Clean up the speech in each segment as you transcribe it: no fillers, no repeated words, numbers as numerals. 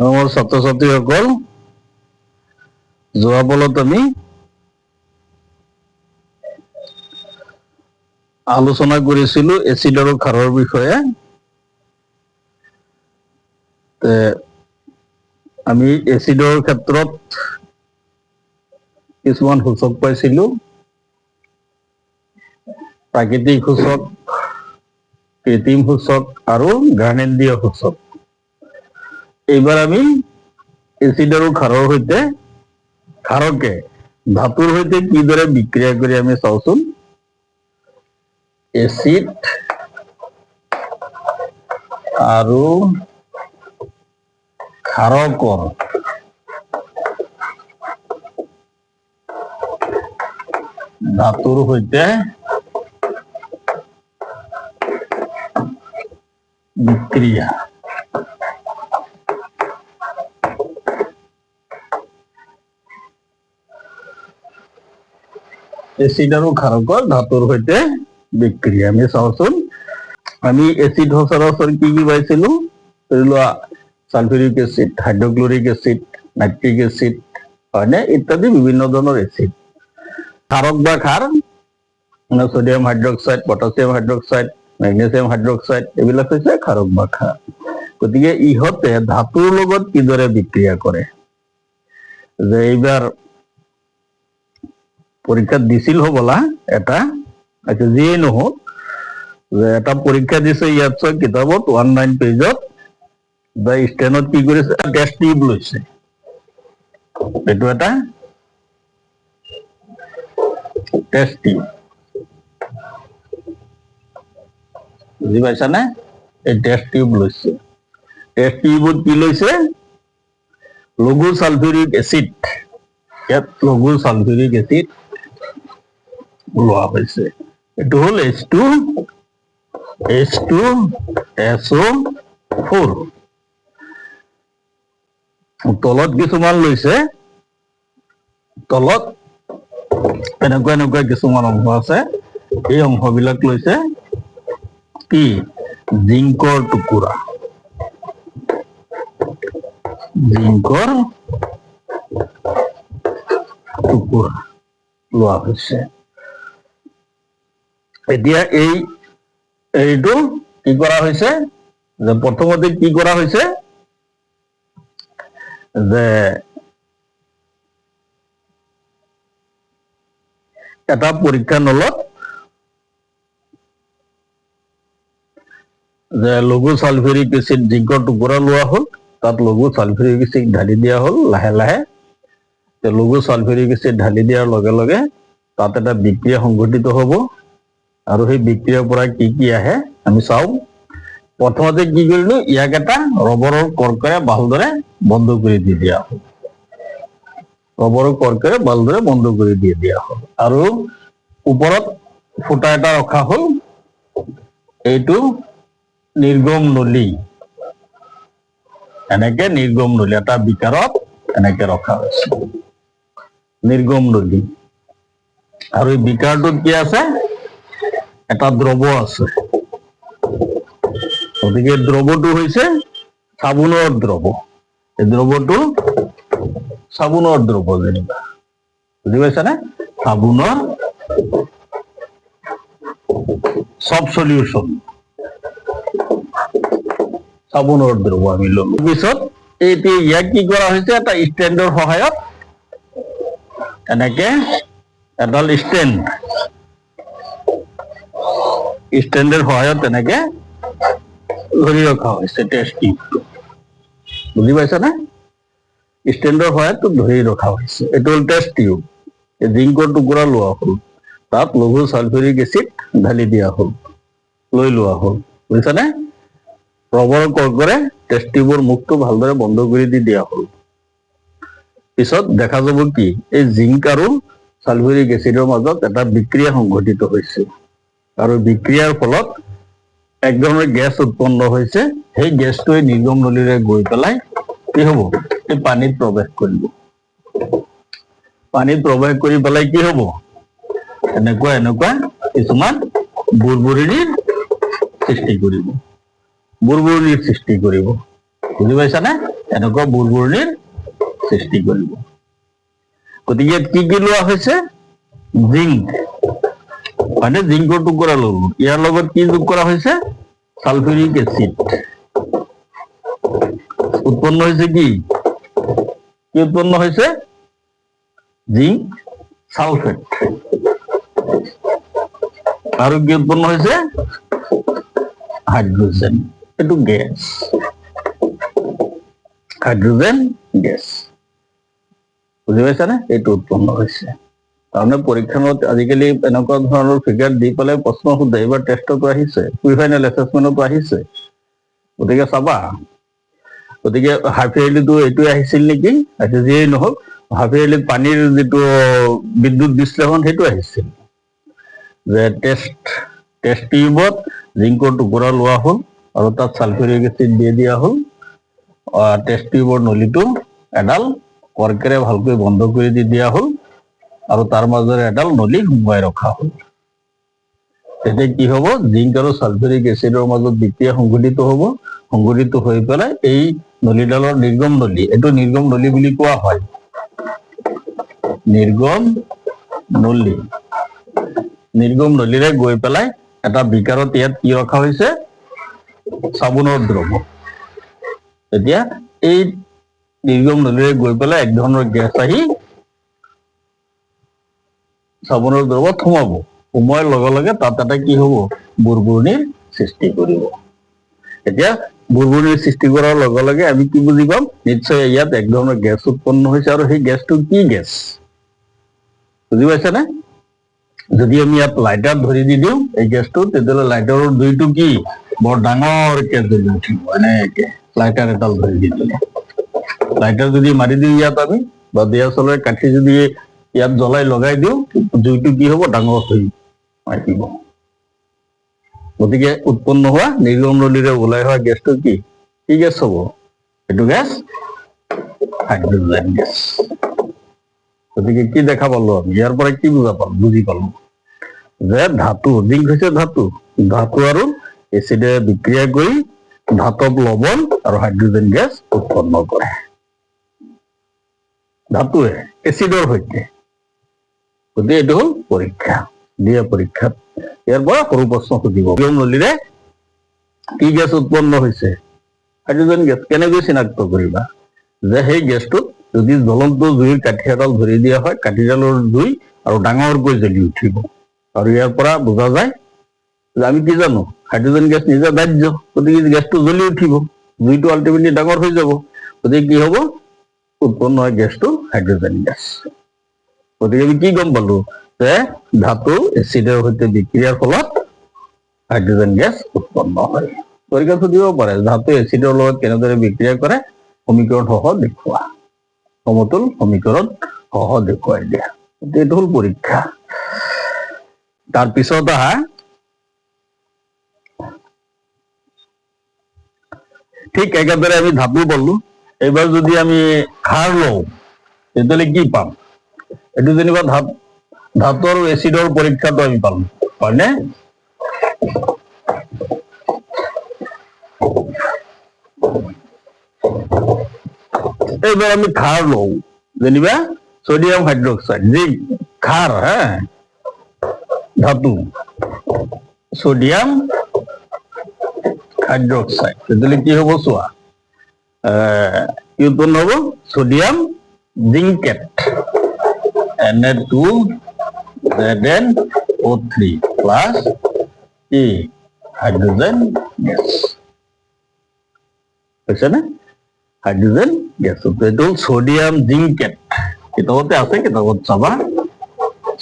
আমাৰ ছাত্ৰছাত্ৰীসকল যোৱা পলত আমি আলোচনা কৰিছিলো এচিড আৰু ক্ষাৰৰ বিষয়ে। আমি এচিডৰ ক্ষেত্ৰত কিছুমান সূচক পাইছিলো, প্ৰাকৃতিক সূচক, কৃত্ৰিম সূচক আৰু গাৰ্নেন্দীয় সূচক। এইবাৰ আমি এচিড আৰু ক্ষাৰৰ সৈতে ক্ষাৰকে ধাতুৰ সৈতে কিদৰে বিক্ৰিয়া কৰি আমি চাওচোন। এচিড আৰু ক্ষাৰকৰ ধাতুৰ সৈতে বিক্ৰিয়া। এচিড আৰু ক্ষাৰকৰ ধাতুৰ সৈতে বিক্ৰিয়া আমি চাওচোন। আমি এচিড সচৰাচৰ কি পাইছিলো, ধৰি লোৱা sulphuric acid, hydrochloric acid, nitric acid, হয়নে, ইত্যাদি বিভিন্ন ধৰণৰ এচিড। ক্ষাৰক বা ক্ষাৰ sodium hydroxide, potassium hydroxide, magnesium hydroxide, এইবিলাক হৈছে ক্ষাৰক বা ক্ষাৰ। গতিকে ইহঁতে ধাতুৰ লগত কিদৰে বিক্ৰিয়া কৰে, যে এইবাৰ পৰীক্ষাত দিছিল হবলা এটা, যিয়ে নহওক, যে এটা পৰীক্ষা দিছে ইয়াত চোৱা কিতাপত 19 পেজত, বা ষ্টেনত কি কৰিছে, টেষ্ট টিউব লৈছে। এইটো এটা টেষ্ট টিউব, বুজি পাইছানে? এই টেষ্ট টিউব লৈছে। টেষ্ট টিউবত কি লৈছে, লঘু সালফিউরিক এচিড, ইয়াত লঘু সালফিউরিক এচিড লোৱা হৈছে। এইটো হল H2SO4। তলত কিছুমান লৈছে, তলত এনেকুৱা এনেকুৱা কিছুমান অংশ আছে, এই অংশবিলাক লৈছে কি, জিংকৰ টুকুৰা, জিংকৰ টুকুৰা লোৱা হৈছে। এতিয়া এইটো কি কৰা হৈছে, যে প্ৰথমতে কি কৰা হৈছে, যে এটা পৰীক্ষা নলত যে লঘু সালফিউৰিক এচিড জিংকৰ টুকুৰা লোৱা হ'ল, তাত লঘু সালফিউরিক এচিড ঢালি দিয়া হ'ল লাহে লাহে। লঘু সালফিউরিক এচিড ঢালি দিয়াৰ লগে লগে তাত এটা বিক্ৰিয়া সংঘটিত হ'ব, আৰু সেই বিক্ৰিয়াৰ পৰা কি কি আহে আমি চাওঁ। প্ৰথমতে কি কৰিলো, ইয়াক এটা ৰবৰৰ কৰ্কেৰে ভালদৰে বন্ধ কৰি দি দিয়া হ'ল, ৰবৰৰ কৰ্কেৰে ভালদৰে বন্ধ কৰি দি দিয়া হ'ল, আৰু ওপৰত ফুটা এটা ৰখা হ'ল, এইটো নিৰ্গম নলী, এনেকে নিৰ্গম নলী এটা বিকাৰত এনেকে ৰখা হৈছে, নিৰ্গম নলী। আৰু এই বিকাৰটোত কি আছে, এটা দ্ৰৱ আছে। গতিকে দ্ৰৱটো হৈছে চাবোনৰ দ্ৰৱ, এই দ্ৰৱটো চাবোনৰ দ্ৰৱ, যেনিবা বুজি পাইছানে, চাবোনৰ সব সলিউশন, চাবোনৰ দ্ৰৱ আমি ললো। পিছত ইয়াক কি কৰা হৈছে, এটা ষ্টেণ্ডৰ সহায়ত এনেকে এডাল ষ্টেণ্ডৰ সহায়ত এনেকে ধৰি ৰখা হৈছে টেষ্ট টিউবটো, বুজি পাইছানে? ষ্টেণ্ডৰ সহায়ত ধৰি ৰখা হৈছে, এইটো হ'ল টেষ্ট টিউব। জিংকৰ টুকুৰা লোৱা হ'ল, তাত লঘু সালফিউৰিক এচিড ঢালি দিয়া হ'ল, লৈ লোৱা হ'ল, বুজিছানে? ৰবৰৰ কৰ্কেৰে টেষ্ট টিউবৰ মুখটো ভালদৰে বন্ধ কৰি দি দিয়া হ'ল। পিছত দেখা যাব কি, এই জিংক আৰু সালফিউৰিক এচিডৰ মাজত এটা বিক্ৰিয়া সংঘটিত হৈছে, আৰু বিক্ৰিয়াৰ ফলত এক ধৰণৰ গেছ উৎপন্ন হৈছে। সেই গেছটোৱে নিৰ্গম নলীৰে গৈ পেলাই কি হ'ব, এই পানীত প্ৰৱেশ কৰিব। পানীত প্ৰৱেশ কৰি পেলাই কি হ'ব, এনেকুৱা এনেকুৱা কিছুমান বুৰবুৰিৰ সৃষ্টি কৰিব, বুৰবুৰিৰ সৃষ্টি কৰিব, বুজি পাইছানে? এনেকুৱা বুৰবুৰণিৰ সৃষ্টি কৰিব। গতিকে কি কি লোৱা হৈছে? জিংক, মানে জিংকৰ টুকুৰা ললো, ইয়াৰ লগত কি যোগ কৰা হৈছে? সালফিউৰিক এচিড। উৎপন্ন হৈছে কি উৎপন্ন হৈছে? Zinc sulphate. আৰু কি উৎপন্ন হৈছে? হাইড্ৰোজেন। এইটো গেছ, হাইড্ৰোজেন গেছ। বুজি পাইছানে? এইটো উৎপন্ন হৈছে। তাৰমানে পৰীক্ষাত আজিকালি এনেকুৱা ধৰণৰ ফিগাৰ দি পেলাই প্ৰশ্ন সোধে। এইবাৰ টেষ্টতো আহিছে, প্ৰিফাইনেল এছেছমেণ্টতো আহিছে। গতিকে চাবা। গতিকে হাফ ইয়াৰলিটো এইটোৱে আহিছিল নেকি? যিয়েই নহওক, হাফ ইয়াৰলিত পানীৰ যিটো বিদ্যুৎ বিশ্লেষণ সেইটো আহিছিল, যে টেষ্ট টিউবত জিংকৰ টুকুৰা লোৱা হ'ল আৰু তাত সালফিউৰিক এচিড দি দিয়া হ'ল। টেষ্ট টিউবৰ নলীটো এডাল কৰ্কেৰে ভালকৈ বন্ধ কৰি দি দিয়া হ'ল আৰু তাৰ মাজেৰে এডাল নলী সুমুৱাই ৰখা হ'ল। তেতিয়া কি হ'ব? জিংক আৰু সালফিউৰিক এচিডৰ মাজত বিক্ৰিয়া সংঘটিত হ'ব। সংঘটিত হৈ পেলাই এই নলীডালৰ নিৰ্গম নলী, এইটো নিৰ্গম নলী বুলি কোৱা হয়। নিৰ্গম নলী, নিৰ্গম নলীৰে গৈ পেলাই এটা বিকাৰত ইয়াত কি ৰখা হৈছে? চাবোনৰ দ্ৰৱ। এতিয়া এই নিৰ্গম নলীৰে গৈ পেলাই এক ধৰণৰ গেছ আহি চাবোনৰ দ্ৰৱত সোমাব। সোমোৱাৰ লগে লগে তাত এটা কি হ'ব? বুৰবুৰণিৰ সৃষ্টি কৰিব। এতিয়া বুৰবুৰণিৰ সৃষ্টি কৰাৰ লগে লগে আমি কি বুজি পাম? নিশ্চয় ইয়াত এক ধৰণৰ গেছ উৎপন্ন হৈছে। আৰু সেই গেছটো কি গেছ? বুজি পাইছানে? যদি আমি ইয়াত লাইটাৰ ধৰি দি দিওঁ এই গেছটো, তেতিয়াহ'লে লাইটাৰৰ জুইটো কি বৰ ডাঙৰকে জ্বলি উঠিব। এনেকে লাইটাৰ এডাল ধৰি দি দিলে, লাইটাৰ যদি মাৰি দিওঁ ইয়াত আমি, বা দিয়াচলৰে কাঠি যদি ইয়াত জ্বলাই লগাই দিওঁ, জুইটো কি হ'ব? ডাঙৰ হৈ আহিব। গতিকে উৎপন্ন হোৱা নিৰ্গম নলীৰে ওলাই অহা গেছটো কি গেছ হ'ব? এইটো গেছ হাইড্ৰোজেন গেছ। গতিকে কি দেখা পালো আমি? ইয়াৰ পৰা কি বুজি পালো? যে ধাতু, জিংক হৈছে ধাতু, ধাতু আৰু এচিডে বিক্ৰিয়া কৰি ধাতৱ লৱণ আৰু হাইড্ৰোজেন গেছ উৎপন্ন কৰে। ধাতুৱে এচিডৰ সৈতে। গতিকে এইটো হ'ল পৰীক্ষা, দিয়া পৰীক্ষাত ইয়াৰ পৰা সৰু প্ৰশ্ন সুধিব। নিৰ্গম নলীৰে কি গেছ উৎপন্ন হৈছে? Hydrogen gas. কেনেকৈ চিনাক্ত কৰিবা? যে সেই গেছটোত যদি জ্বলন্ত জুইৰ কাঠি এডাল ধৰি দিয়া হয়, কাঠিডালৰ জুই আৰু ডাঙৰকৈ জ্বলি উঠিব। আৰু ইয়াৰ পৰা বুজা যায় যে আমি কি জানো? হাইড্ৰোজেন গেছ নিজে দাহ্য, গতিকে গেছটো জ্বলি উঠিব, জুইটো আল্টিমেটলি ডাঙৰ হৈ যাব। গতিকে কি হ'ব? উৎপন্ন হয় গেছটো হাইড্ৰোজেন গেছ। গতিকে আমি কি গম পালো? যে ধাতু এচিডৰ সৈতে বিক্ৰিয়াৰ ফলত হাইড্ৰোজেন গেছ উৎপন্ন হয়। পৰীক্ষাত সুধিব পাৰে ধাতু এচিডৰ লগত কেনেদৰে বিক্ৰিয়া কৰে, সমীকৰণ সহ দেখুওৱা। সমতুল সমীকৰণ সহ দেখুৱাই দিয়া। এইটো হ'ল পৰীক্ষা। তাৰপিছত আহা ঠিক একেদৰে আমি ধাতু পালো। এইবাৰ যদি আমি ক্ষাৰ লওঁ তেতিয়াহ'লে কি পাম? এইটো যেনিবা ধাতু আৰু এচিডৰ পৰীক্ষাটো আমি পালো, হয়নে? এইবাৰ আমি ক্ষাৰ লওঁ, যেনিবা ছডিয়াম হাইড্ৰক্সাইড, যি ক্ষাৰ, ধাতু ছডিয়াম হাইড্ৰক্সাইড। তেতিয়াহ'লে কি হ'ব চোৱা? কি উৎপন্ন হ'ব? ছডিয়াম জিংকেট, Na2ZnO3 প্লাছ কি হাইড্ৰোজেন গেছ। বুজিছেনে? Hydrogen gas. এইটো ছডিয়াম জিংকেট। কিতাপতে আছে, কিতাপত চাবা।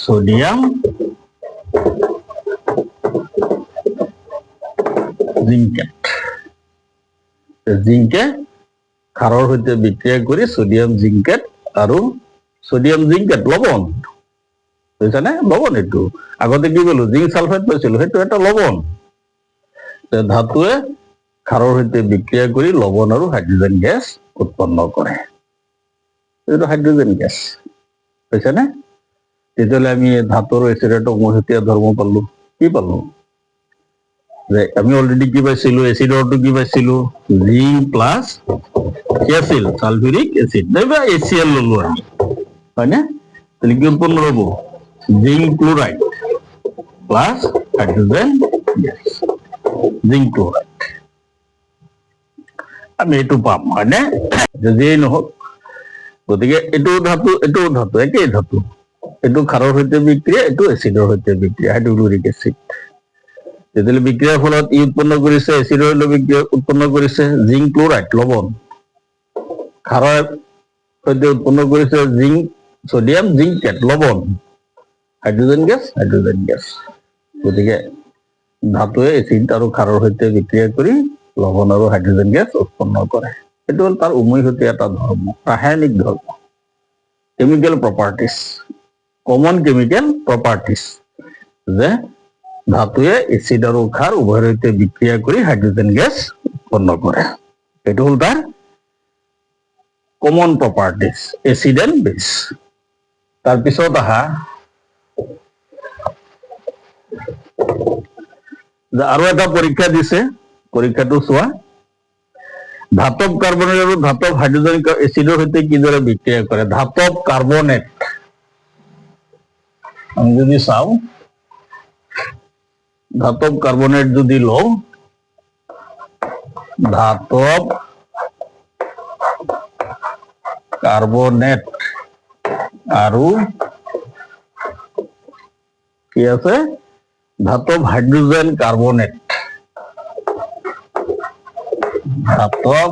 ছডিয়াম জিংকেট। জিংকে ক্ষাৰৰ সৈতে বিক্ৰিয়া কৰি ছডিয়াম জিংকেট আৰু ছডিয়াম জিংকেট লৱণ, বুজিছানে? লৱণ। এইটো আগতে কি ক'লো? জিংক সালফাইড পাইছিলো, সেইটো এটা লৱণ। ধাতুৱে ক্ষাৰৰ সৈতে বিক্ৰিয়া কৰি লৱণ আৰু হাইড্ৰোজেন গেছ উৎপন্ন কৰে। এইটো হাইড্ৰোজেন গেছ, বুজিছানে? তেতিয়াহ'লে আমি ধাতু আৰু এচিডৰ উমৈহতীয়া ধৰ্ম পালো। কি পালো? যে আমি অলৰেডি কি পাইছিলো, এচিডৰটো কি পাইছিলো, জিংক প্লাছ কি আছিল, সালফিউৰিক এচিড, নাইবা HCl ললো আমি, হয়নে? তাহলে কি উৎপন্ন হব, zinc chloride plus hydrogen gas, zinc chloride. আমি এইটো পাম, হয়নে? যেই নহওক, গতিকে এইটো ধাতু একেই ধাতু, এইটো ক্ষাৰৰ সৈতে বিক্ৰিয়া, এইটো এচিডৰ সৈতে বিক্ৰিয়া, হাইড্ৰক্লোৰিক এচিড। তেতিয়াহ'লে বিক্ৰিয়াৰ ফলত ই উৎপন্ন কৰিছে, এচিডৰ বিক্ৰিয়া উৎপন্ন কৰিছে জিংক ক্লোৰাইড, লৱণ। ক্ষাৰৰ সৈতে উৎপন্ন কৰিছে জিংক, সোডিয়াম জিংকেট, লৱণ। Hydrogen gas. গতিকে ধাতুৱে এচিড আৰু ক্ষাৰৰ সৈতে বিক্ৰিয়া কৰি লৱণ আৰু হাইড্ৰোজেন গেছ উৎপন্ন কৰে। এইটো হ'ল তাৰ উমৈহতীয়া এটা ধৰ্ম, ৰাসায়নিক ধৰ্ম, chemical properties, common chemical properties, যে ধাতুৱে এচিড আৰু ক্ষাৰ উভয়ৰ সৈতে বিক্ৰিয়া কৰি হাইড্ৰোজেন গেছ উৎপন্ন কৰে। এইটো হ'ল তাৰ কমন প্ৰপাৰ্টিজ, এচিড এণ্ড বেছ। তাৰপিছত আহা আৰু এটা পৰীক্ষা দিছে, পৰীক্ষাটো চোৱা। ধাতৱ কাৰ্বনেট আৰু ধাতৱ হাইড্ৰোজেন এচিডৰ সৈতে কিদৰে বিক্ৰিয়া কৰে। ধাতৱ কাৰ্বনেট আমি যদি চাওঁ, ধাতৱ কাৰ্বনেট যদি লওঁ, ধাতৱ কাৰ্বনেট আৰু কি আছে, ধাতৱ হাইড্ৰোজেন কাৰ্বনেট, ধাতৱ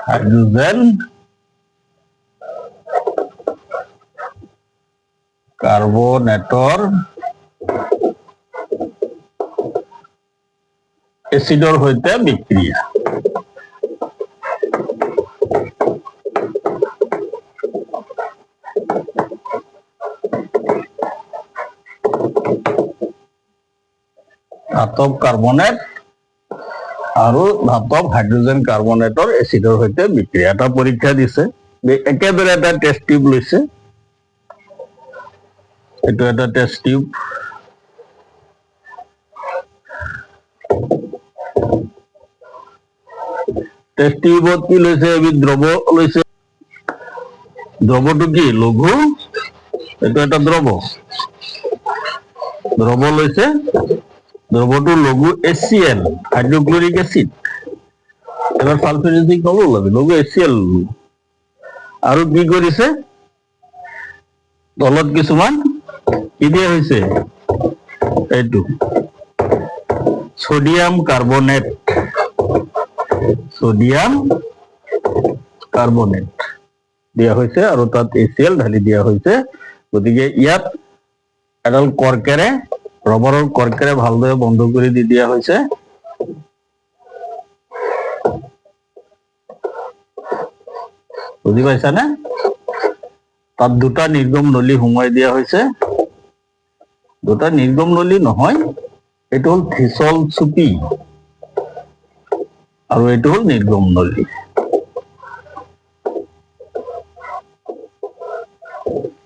হাইড্ৰোজেন কাৰ্বনেটৰ এচিডৰ সৈতে বিক্ৰিয়া। ধাতৱ কাৰ্বনেট আৰু ধাতৱ হাইড্ৰোজেন কাৰ্বনেটৰ এচিডৰ সৈতে বিক্ৰিয়া। এটা পৰীক্ষা দিছে, একেদৰে এটা টেষ্ট টিউব লৈছে, এইটো এটা টেষ্ট টিউব, টেষ্ট টিউবত কি লৈছে, এবিধ দ্ৰৱ লৈছে, দ্ৰৱটো কি, লঘু, এইটো এটা দ্ৰৱ লৈছে, দ্ৰৱটো লঘু HCl, হাইড্ৰক্লোৰিক এচিড। এবাৰ সালফিউৰিক নল'লো, লঘু HCl ললো। আৰু কি কৰিছে, তলত কিছুমান কি দিয়া হৈছে, এইটো সোডিয়াম কাৰ্বনেট, দিয়া হৈছে আৰু তাত HCl ঢালি দিয়া হৈছে। গতিকে ইয়াত এডাল কৰ্কেৰে, ৰবৰৰ কৰ্কেৰে ভালদৰে বন্ধ কৰি দি দিয়া হৈছে। বুজি পাইছানে? তাত দুটা নিৰ্গম নলী সোমোৱাই দিয়া হৈছে, দুটা নিৰ্গম নলী নহয়, এইটো হ'ল থিচল চুপি আৰু এইটো হ'ল নিৰ্গম নলী।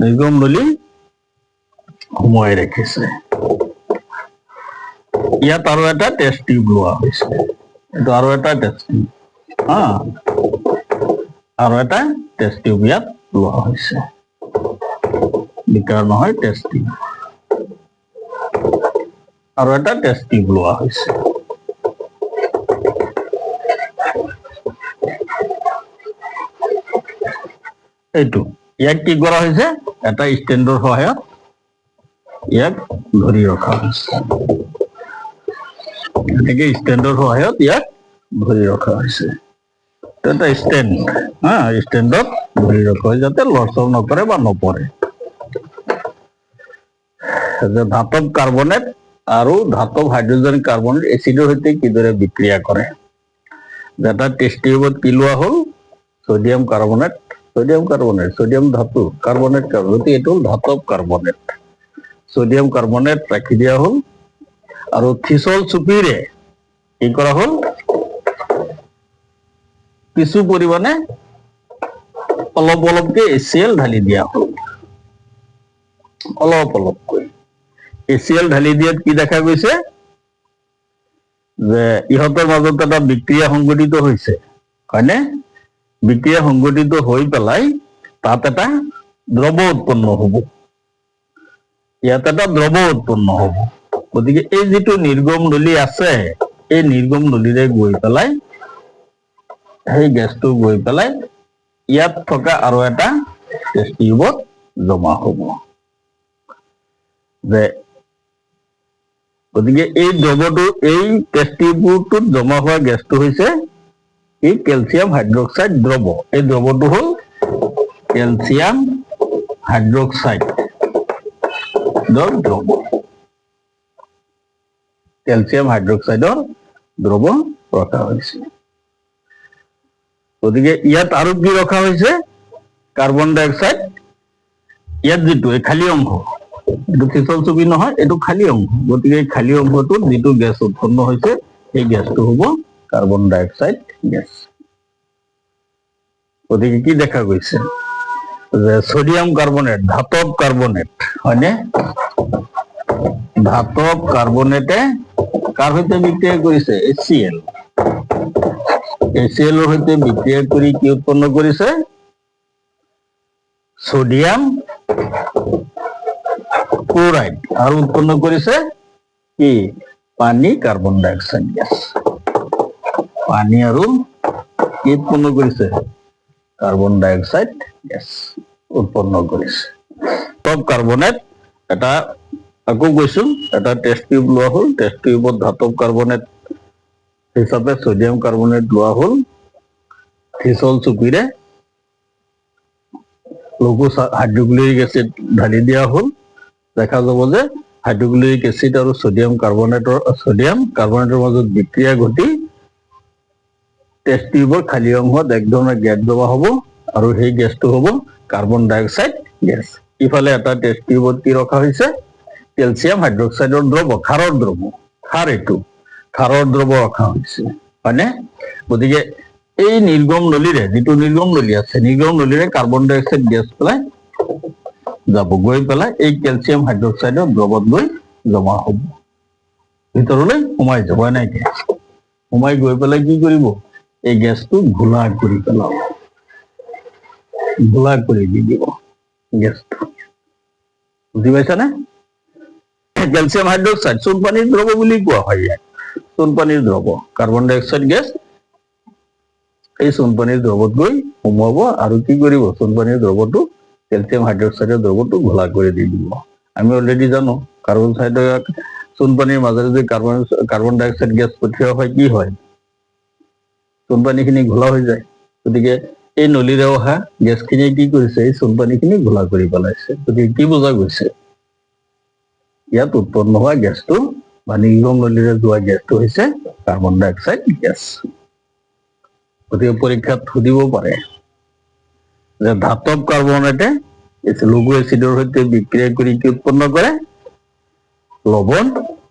নিৰ্গম নলী সোমোৱাই ৰাখিছে। ইয়াত আৰু এটা টেষ্ট টিউব লোৱা হৈছে, এইটো আৰু এটা টেষ্ট টিউব, আৰু এটা টেষ্ট টিউব ইয়াত লোৱা হৈছে, বিকাৰ নহয়, টেষ্ট টিউব, আৰু এটা টেষ্ট টিউব লোৱা হৈছে। এইটো ইয়াক কি কৰা হৈছে, এটা ষ্টেণ্ডৰ সহায়ত ইয়াক ধৰি ৰখা হৈছে, এনেকে ষ্টেণ্ডৰ সহায়ত ইয়াক ধৰি ৰখা হৈছে। এটা ষ্টেণ্ড, ষ্টেণ্ডত ধৰি ৰখা হয় যাতে লৰচৰ নকৰে বা নপৰে। ধাতৱ কাৰ্বনেট আৰু ধাতৱ হাইড্ৰোজেন কাৰ্বনেট এচিডৰ সৈতে কিদৰে বিক্ৰিয়া কৰে। এটা টেষ্ট টিউবত কি লোৱা হ'ল, সোডিয়াম কাৰ্বনেট, সোডিয়াম ধাতু, কাৰ্বনেট, গতিকে এইটো হ'ল ধাতৱ কাৰ্বনেট, সোডিয়াম কাৰ্বনেট ৰাখি দিয়া হ'ল, আৰু থিচল চুপিৰে কি কৰা হ'ল, কিছু পৰিমাণে অলপকে HCl ঢালি দিয়া হ'ল। অলপ অলপকৈ HCl ঢালি দিয়াত কি দেখা গৈছে যে ইহঁতৰ মাজত এটা বিক্ৰিয়া সংঘটিত হৈছে, হয়নে? বিক্রিয়া সংগঠিত হৈ পেলাই তাত এটা দ্রব উৎপন্ন হব, ইয়াত এটা দ্রব উৎপন্ন হব। গতিকে এই যিটো নির্গম নলী আছে, এই নির্গম নলীৰে গৈ পেলাই সেই গেছটো গৈ পেলাই ইয়াত থকা আৰু এটা টেষ্ট টিউবত জমা হব। যে গতিকে এই দ্ৰবটো এই টেষ্ট টিউবটোত জমা হোৱা গেছটো হৈছে এই ক্যালসিয়াম হাইড্ৰোক্সাইড দ্ৰব। এই দ্ৰবটো হল ক্যালসিয়াম হাইড্ৰোক্সাইড দ্ৰব, ক্যালসিয়াম হাইড্ৰোক্সাইডৰ দ্ৰব ৰখা হৈছে। গতিকে ইয়াত আৰু কি ৰখা হৈছে? কাৰ্বন ডাই অক্সাইড। ইয়াত যিটো এই খালী অংশ, এইটো পিছল ছবি নহয়, এইটো খালী অংশ। গতিকে এই খালী অংশটোত যিটো গেছ উৎপন্ন হৈছে সেই গেছটো হ'ব কার্বন ডাই অক্সাইড গ্যাস। ওদিকে কি দেখা গৈছে যে সোডিয়াম কার্বনেট, ধাতব কার্বনেট, হয়নে? ধাতব কার্বনেটে কার হইতে বিক্রিয়া করেছে? HCl। HCl এর হইতে বিক্রিয়া করে কি উৎপন্ন করেছে? Sodium chloride. আর উৎপন্ন করেছে কি? পানি, কার্বন ডাই অক্সাইড গ্যাস। পানি আর কি উৎপন্ন করেছে? কার্বন ডাই অক্সাইড গ্যাস উৎপন্ন করেছে। সব কার্বনেট এটা আকৌ কৈছো, এটা টেষ্ট টিউব লোৱা হল। টেষ্ট টিউবত ধাতব কাৰ্বনেট হিচাপে সোডিয়াম কাৰ্বনেট লোৱা হল। ফিছল চুপিৰে লঘু হাইড্ৰোক্লোৰিক এসিড ঢালি দিয়া হল। দেখা যাব যে হাইড্ৰোক্লোৰিক এসিড আৰু সোডিয়াম কাৰ্বনেটেৰ মাজত বিক্ৰিয়া ঘটি টেষ্ট টিউবৰ খালী অংশত এক ধৰণৰ গেছ জমা হ'ব আৰু সেই গেছটো হ'ব কাৰ্বন ডাই অক্সাইড গেছ। ইফালে এটা টেষ্ট টিউবত কি ৰখা হৈছে? ক্যালসিয়াম হাইড্ৰোক্সাইডৰ দ্ৰৱ, ক্ষাৰৰ দ্ৰৱ, ক্ষাৰ এইটো ক্ষাৰৰ দ্ৰৱ ৰখা হৈছে, হয়নে? গতিকে এই নিৰ্গম নলীৰে, যিটো নিৰ্গম নলী আছে, নিৰ্গম নলীৰে কাৰ্বন ডাই অক্সাইড গেছ পেলাই যাব, গৈ পেলাই এই ক্যালসিয়াম হাইড্ৰোক্সাইডৰ দ্ৰৱত গৈ জমা হ'ব, ভিতৰলৈ সোমাই যাব। এনেকে সোমাই গৈ পেলাই কি কৰিব? এই গেছটো ঘোলা কৰি পেলাব, ঘোলা কৰি দি দিব গেছটো। বুজি পাইছানে? ক্যালসিয়াম হাইড্ৰোক্সাইড চূণপানীৰ দ্ৰৱ বুলি কোৱা হয় ইয়াক। চূণপানীৰ দ্ৰৱ, কাৰ্বন ডাই অক্সাইড গেছ এই চূণপানীৰ দ্ৰৱত গৈ সোমাব আৰু কি কৰিব? চূণপানীৰ দ্ৰৱটো ক্যালসিয়াম হাইড্ৰোক্সাইডৰ দ্ৰৱটো ঘোলা কৰি দি দিব। আমি অলৰেডি জানো চূণপানীৰ মাজেৰে যে কাৰ্বন ডাই অক্সাইড গেছ পঠিওৱা হয়, কি হয়? চূণপানীখিনি ঘোলা হৈ যায়। গতিকে এই নলীৰে অহা গেছখিনিয়ে কি কৰিছে? এই চূণপানীখিনি ঘোলা কৰি পেলাইছে। গতিকে কি বুজা গৈছে? ইয়াত উৎপন্ন হোৱা গেছটো বা নিৰ্গম নলীৰে যোৱা গেছটো হৈছে কাৰ্বন ডাই অক্সাইড গেছ। গতিকে পৰীক্ষাত সুধিব পাৰে যে ধাতব কাৰ্বনেটে লঘু এচিডৰ সৈতে বিক্ৰিয়া কৰি কি উৎপন্ন কৰে? লবণ,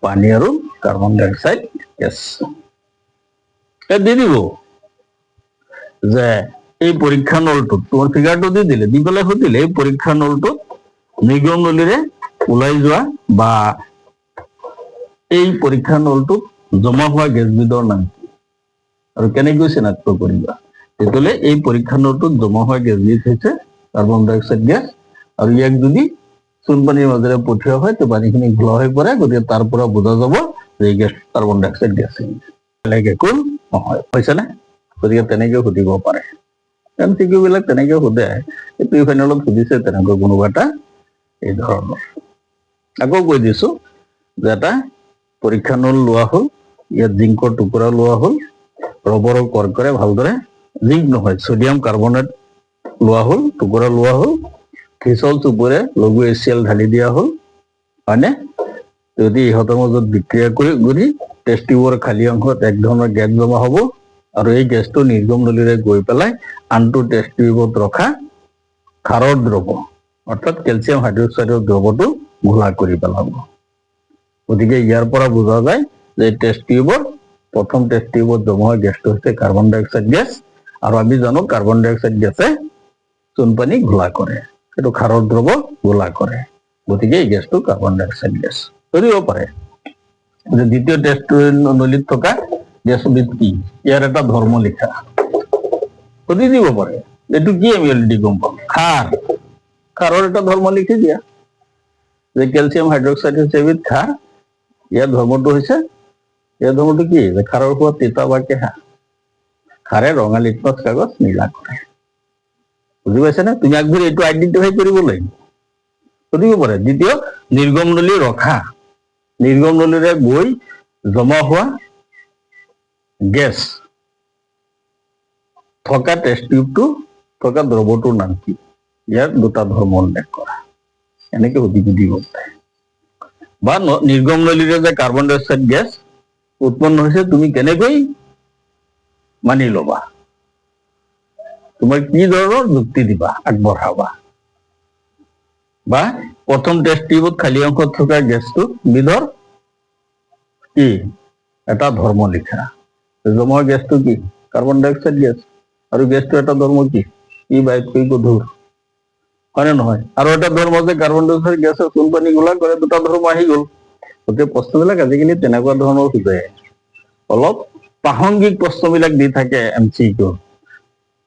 পানী আৰু কাৰ্বন ডাই অক্সাইড গেছ। দি দিব যে এই পৰীক্ষা নলটোত তোমাৰ ফিগাৰটো দি দিলে, দি পেলাই সুধিলে এই পৰীক্ষা নলটোত নিৰ্গম নলীৰে ওলাই যোৱা বা এই পৰীক্ষা নলটোত জমা হোৱা গেছবিধৰ নাম কি আৰু কেনেকৈ চিনাক্ত কৰিবা? তেতিয়াহ'লে এই পৰীক্ষা নলটোত জমা হোৱা গেছবিধ হৈছে কাৰ্বন ডাই অক্সাইড গেছ। আৰু ইয়াক যদি চূণপানীৰ মাজেৰে পঠিওৱা হয় তো পানীখিনি ঘোলা হৈ পৰে। গতিকে তাৰ পৰা বুজা যাব যে এই গেছ কাৰ্বন ডাই অক্সাইড গেছ, বেলেগ একো নহয়। হৈছেনে? গতিকে তেনেকে সুধিব পাৰে। MCQ বিলাক তেনেকে সোধে। প্ৰিফাইনেলত সুধিছে তেনেকৈ কোনোবা এটা এই ধৰণৰ। আকৌ কৈ দিছো যে এটা পৰীক্ষা নল লোৱা হল, ইয়াত জিংকৰ টুকুৰা লোৱা হল, ৰবৰৰ কৰ্কৰে ভালদৰে, জিংক নহয় সোডিয়াম কাৰ্বনেট লোৱা হল, টুকুৰা লোৱা হল, ফিছল চুপুৰে লঘু HCl ঢালি দিয়া হল, হয়নে? যদি ইহঁতৰ মাজত বিক্ৰিয়া কৰি টেষ্ট টিউবৰ খালী অংশত এক ধৰণৰ গেছ জমা হ'ব আৰু এই গেছটো নিৰ্গম নলীৰে গৈ পেলাই আনটো টেষ্ট টিউবত ৰখা ক্ষাৰৰ দ্ৰৱ অৰ্থাৎ ক্যালসিয়াম হাইড্ৰোক্সাইডৰ দ্ৰৱটো ঘোলা কৰি পেলাব। গতিকে ইয়াৰ পৰা বুজা যায় যে টেষ্ট টিউবৰ প্ৰথম টেষ্ট টিউবত জমা হোৱা গেছটো হৈছে কাৰ্বন ডাই অক্সাইড গেছ। আৰু আমি জানো কাৰ্বন ডাই অক্সাইড গেছে চূণপানী ঘোলা কৰে, এইটো ক্ষাৰৰ দ্ৰৱ ঘোলা কৰে। গতিকে এই গেছটো কাৰ্বন ডাই অক্সাইড গেছ ধৰিব পাৰে। দ্বিতীয় টেষ্ট নলীত থকা গেছবিধ কি, ইয়াৰ এটা ধৰ্ম লিখা, সুধি দিব পাৰে। এইটো কি আমি অলৰেডি গম পাম, খাৰ, খাৰৰ এটা ধৰ্ম লিখি দিয়া যে কেলছিয়াম হাইড্ৰক্সাইড হৈছে এবিধ খাৰ। ইয়াৰ ধৰ্মটো হৈছে, ইয়াৰ ধৰ্মটো কি যে খাৰৰ সোৱাদ তিতা বা কেঁহা। খাৰে ৰঙা লিটমাছ কাগজ নীলা কৰে। বুজি পাইছানে? তুমি আগবাঢ়ি এইটো আইডেন্টিফাই কৰিব লাগিব, সুধিব পাৰে। দ্বিতীয়, নিৰ্গম নলী ৰখা, নিৰ্গম নলীৰে গৈ জমা হোৱা গেছ থকা টেষ্ট টিউবটো থকা দ্ৰৱটোৰ নাম কি, ইয়াৰ দুটা ধৰ্ম উল্লেখ কৰা। এনেকে সুধি দিব পাৰে। বা নিৰ্গম নলীৰে যে কাৰ্বন ডাই অক্সাইড গেছ উৎপন্ন হৈছে তুমি কেনেকৈ মানি ল'বা, তোমাৰ কি ধৰণৰ যুক্তি দিবা, আগবঢ়াবা। বা প্ৰথম টেষ্ট টিউবত খালী অংশত থকা গেছটো বিধৰ কি এটা ধৰ্ম লিখা। জমা গেছটো কি কাৰ্বন ডাই অক্সাইড গেছ, আৰু গেছটো এটা ধৰ্ম কি ই বায়ুতকৈ গধুৰ, হয়নে নহয়? আৰু এটা ধৰ্ম যে কাৰ্বন ডাই অক্সাইড গেছে চূণ পানী গোলা কৰে, দুটা ধৰ্ম আহি গ'ল। গতিকে প্ৰশ্নবিলাক আজিকালি তেনেকুৱা ধৰণৰ সোধে, অলপ প্ৰাসংগিক প্ৰশ্নবিলাক দি থাকে MCQ,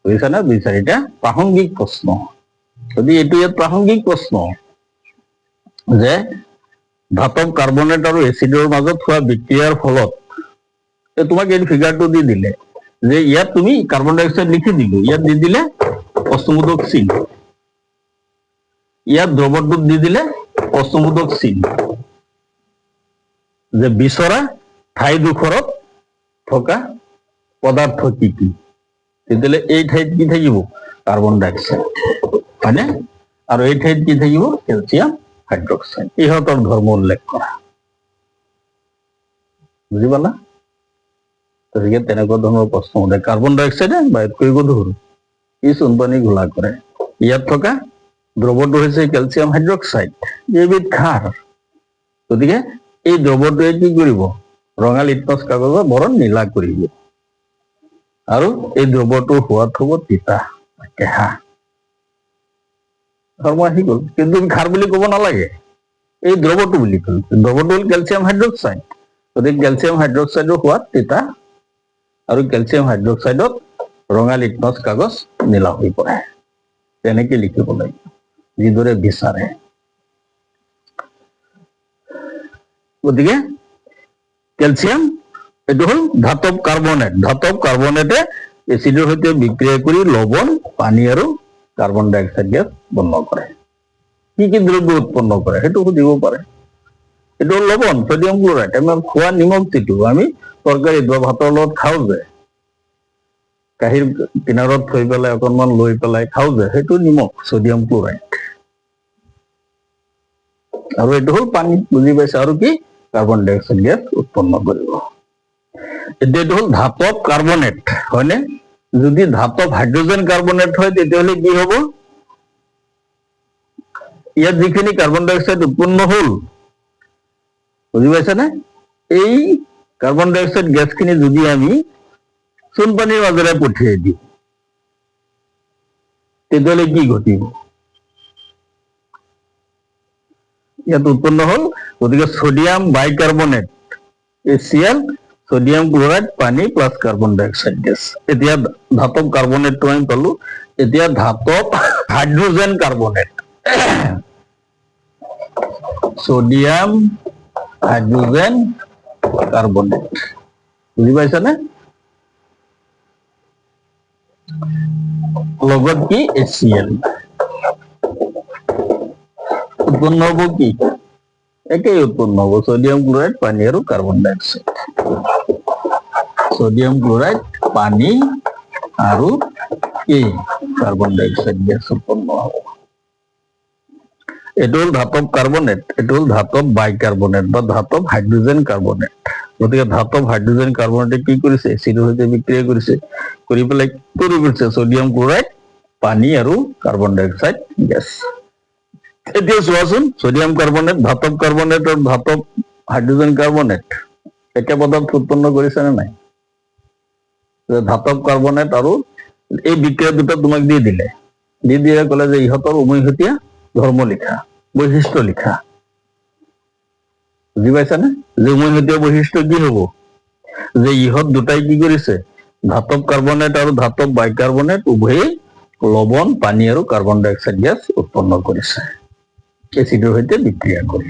বুজিছানে? 2-4টা প্ৰাসংগিক প্ৰশ্ন। যদি এইটো ইয়াত প্ৰাসংগিক প্ৰশ্ন যে ধাতৱ কাৰ্বনেট আৰু এচিডৰ মাজত হোৱা বিক্ৰিয়াৰ ফলত, তোমাক এই ফিগাৰটো দি দিলে যে ইয়াত তুমি কাৰ্বন ডাই অক্সাইড লিখি দিলো, ইয়াত দি দিলে প্ৰশ্নবোধক চিন, ইয়াত দ্ৰৱটোত দি দিলে প্ৰশ্নবোধক চিন, যে বিচৰা ঠাইডোখৰত থকা পদাৰ্থ কি কি। তেতিয়াহ'লে এই ঠাইত কি থাকিব কাৰ্বন ডাই অক্সাইড, হয়নে? আৰু এই ঠাইত কি থাকিব কেলছিয়াম হাইড্ৰক্সাইড। ইহঁতৰ ধৰ্ম উল্লেখ কৰা, বুজি পালা? গতিকে তেনেকুৱা ধৰণৰ প্ৰশ্ন সোধে। কাৰ্বন ডাই অক্সাইডে বায়ুতকৈ গধুৰ, ই চূণ পানী ঘোলা কৰে, ইয়াত থকা দ্ৰৱটো হৈছে কেলছিয়াম হাইড্ৰক্সাইড, এবিধ খাৰ। গতিকে এই দ্ৰৱটোৱে কি কৰিব, ৰঙা লিটমাছ কাগজৰ বৰণ নীলা কৰিব, আৰু এই দ্ৰৱটোৰ সোৱাদ হ'ব তিতা কেঁহা। ধৰ্ম আহি গ'ল, কিন্তু খাৰ বুলি ক'ব নালাগে, এই দ্ৰৱটো বুলি ক'ল। দ্ৰৱটো হ'ল কেলছিয়াম হাইড্ৰক্সাইড, গতিকে কেলছিয়াম হাইড্ৰক্সাইডৰ সোৱাদ তিতা, আৰু কেলছিয়াম হাইড্ৰক্সাইডত ৰঙা লিটমাছ কাগজ নীলা হৈ পৰে। তেনেকে লিখিব লাগিব, যিদৰে বিচাৰে। গতিকে কেলছিয়াম এইটো হ'ল ধাতৱ কাৰ্বনেট। ধাতৱ কাৰ্বনেটে এচিডৰ সৈতে বিক্ৰিয়া কৰি লৱণ, পানী আৰু কাৰ্বন ডাই অক্সাইড গেছ উৎপন্ন কৰে। কি কি দ্ৰব্য উৎপন্ন কৰে সেইটো সুধিব পাৰে। এইটো হ'ল লৱণ, ছডিয়াম ক্লৰাইড। আমাৰ খোৱা নিমখ যিটো আমি তৰকাৰীত বা ভাতৰ লগত খাওঁ যে, কাঁহীৰ কিনাৰত থৈ পেলাই অকণমান লৈ পেলাই খাওঁ যে, সেইটো নিমখ, ছডিয়াম ক্লৰাইড। আৰু এইটো হ'ল পানী, বুজি পাইছা? আৰু কি কাৰ্বন ডাই অক্সাইড গেছ উৎপন্ন কৰিব। এতিয়া এইটো হ'ল ধাতৱ কাৰ্বনেট, হয়নে? যদি ধাতৱ হাইড্ৰজেন কাৰ্বনেট হয় তেতিয়াহ'লে কি হ'ব, ইয়াত যিখিনি কাৰ্বন ডাই অক্সাইড উৎপন্ন হ'ল, বুজি পাইছানে? এই কাৰ্বন ডাই অক্সাইড গেছখিনি যদি আমি চূণ পানীৰ মাজেৰে পঠিয়াই দিওঁ তেতিয়াহ'লে কি ঘটিব, ইয়াত উৎপন্ন হ'ল। গতিকে sodium bicarbonate, HCl, sodium chloride, পানী প্লাছ কাৰ্বন ডাই অক্সাইড গেছ। এতিয়া ধাতৱ কাৰ্বনেটটো আমি পালো। এতিয়া ধাতৱ hydrogen carbonate, sodium hydrogen carbonate, বুজি পাইছানে? লগত কি HCl উৎপন্ন হ'ব, কি একেই উৎপন্ন হ'ব, ছডিয়াম ক্লৰাইড, পানী আৰু কাৰ্বন ডাই অক্সাইড। ছডিয়াম ক্লৰাইড, পানী আৰু কি কাৰ্বন ডাই অক্সাইড গেছ উৎপন্ন হ'ব। এইটো হ'ল ধাতৱ কাৰ্বনেট, এইটো হ'ল ধাতৱ বাইকাৰ্বনেট বা ধাতৱ হাইড্ৰজেন কাৰ্বনেট। গতিকে ধাতৱ হাইড্ৰজেন কাৰ্বনেটে কি কৰিছে, এচিডৰ সৈতে বিক্ৰিয়া কৰিছে, কৰি পেলাই কি কৰিছে, ছডিয়াম ক্লৰাইড, পানী আৰু কাৰ্বন ডাই অক্সাইড গেছ। এতিয়া চোৱাচোন, ছডিয়াম কাৰ্বনেট, ধাতৱ কাৰ্বনেট আৰু ধাতৱ হাইড্ৰজেন কাৰ্বনেট একে পদাৰ্থ উৎপন্ন কৰিছে নে নাই? ধাতৱ কাৰ্বনেট আৰু এই বিক্ৰিয়া দুটা তোমাক দি দিলে, ক'লে যে ইহঁতৰ উমৈহতীয়া ধৰ্ম লিখা। বৈশিষ্ট্য লিখা। বুজি পাইছানে? যে উমৈহতীয়া বৈশিষ্ট্য কি হব? যে ইহঁত দুটাই কি কৰিছে, ধাতৱ কাৰ্বনেট আৰু ধাতৱ বাইকাৰ্বনেট উভয়েই লৱণ, পানী আৰু কাৰ্বন ডাই অক্সাইড গেছ উৎপন্ন কৰিছে এচিডৰ সৈতে বিক্ৰিয়া কৰি।